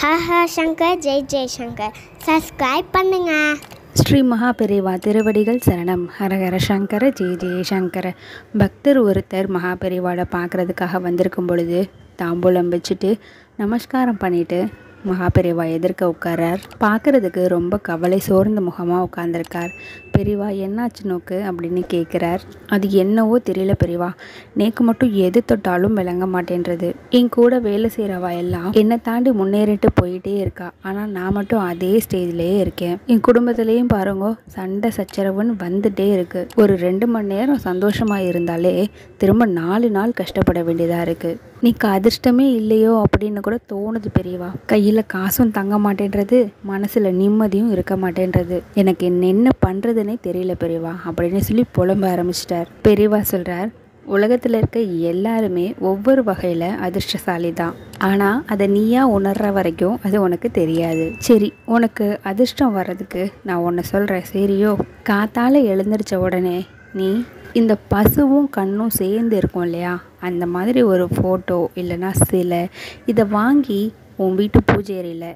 ஹஹ Shankar Jai Jaishankar subscribe பண்ணுங்க. ஸ்ரீ மகாபெரிவா திருவடிகள் சரணம். ஹரஹர சங்கர ஜெய ஜெயசங்கர. பக்தர் ஒருத்தர் மகாபெரிவாவை பார்க்குறதுக்காக வந்திருக்கும் பொழுது தாம்பூலம் வச்சுட்டு நமஸ்காரம் பண்ணிவிட்டு மகாபெரிவா எதிர்க்க உட்காரார். பார்க்குறதுக்கு ரொம்ப கவலை சோர்ந்த முகமாக உட்காந்துருக்கார். பெரியவா என்னாச்சு நோக்கு அப்படின்னு கேட்குறார். அது என்னவோ தெரியல பெரியவா, நேக்கு மட்டும் எது தொட்டாலும் விளங்க மாட்டேன்றது. என் கூட வேலை செய்கிறவா எல்லாம் என்னை தாண்டி முன்னேறிட்டு போயிட்டே இருக்கா, ஆனால் நான் மட்டும் அதே ஸ்டேஜ்லேயே இருக்கேன். என் குடும்பத்துலேயும் பாருங்க சண்டை சச்சரவுன்னு வந்துட்டே இருக்கு. ஒரு 2 மணி நேரம் சந்தோஷமாக இருந்தாலே திரும்ப 4 நாள் கஷ்டப்பட வேண்டியதாக இருக்குது. நீக்கு அதிர்ஷ்டமே இல்லையோ அப்படின்னு கூட தோணுது பெரியவா. கையில் காசும் தங்க மாட்டேன்றது, மனசில் நிம்மதியும் இருக்க மாட்டேன்றது. எனக்கு என்ன பண்ணுறதுன்னே தெரியல பெரியவா அப்படின்னு சொல்லி புலம்ப ஆரம்பிச்சிட்டார். பெரியவா சொல்கிறார், உலகத்தில் இருக்க எல்லாருமே ஒவ்வொரு வகையில் அதிர்ஷ்டசாலி தான், ஆனால் அதை நீயா உணர்ற வரைக்கும் அது உனக்கு தெரியாது. சரி, உனக்கு அதிர்ஷ்டம் வர்றதுக்கு நான் ஒன்று சொல்கிறேன் சரியோ? காத்தால எழுந்திரிச்ச உடனே நீ இந்த பசுவும் கண்ணும் சேர்ந்து இருக்கும் இல்லையா, அந்த மாதிரி ஒரு ஃபோட்டோ இல்லைன்னா சிலை இதை வாங்கி உன் வீட்டு பூஜை அறையில்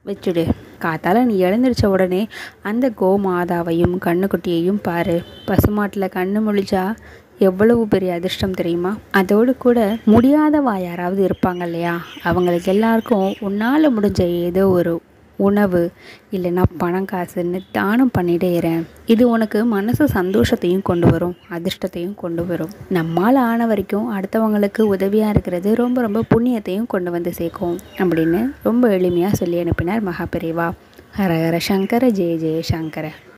வச்சுடு. காத்தால் நீ எழுந்திரிச்ச உடனே அந்த கோமாதாவையும் கண்ணுக்குட்டியையும் பாரு. பசுமாட்டில் கண்ணு முழிச்சா எவ்வளவு பெரிய அதிர்ஷ்டம் தெரியுமா? அதோடு கூட முடியாதவா யாராவது இருப்பாங்க இல்லையா, அவங்களுக்கு எல்லாருக்கும் உன்னால் முடிஞ்ச ஏதோ ஒரு உணவு இல்லைன்னா பணம் காசுன்னு தானம் பண்ணிட்டே இறேன். இது உனக்கு மனசு சந்தோஷத்தையும் கொண்டு வரும், அதிர்ஷ்டத்தையும் கொண்டு வரும். நம்மால் ஆன வரைக்கும் அடுத்தவங்களுக்கு உதவியாக இருக்கிறது ரொம்ப ரொம்ப புண்ணியத்தையும் கொண்டு வந்து சேர்க்கும் அப்படின்னு ரொம்ப எளிமையாக சொல்லி அனுப்பினார் மகாபெரிவா. ஹரஹர சங்கர ஜெய ஜெய சங்கர.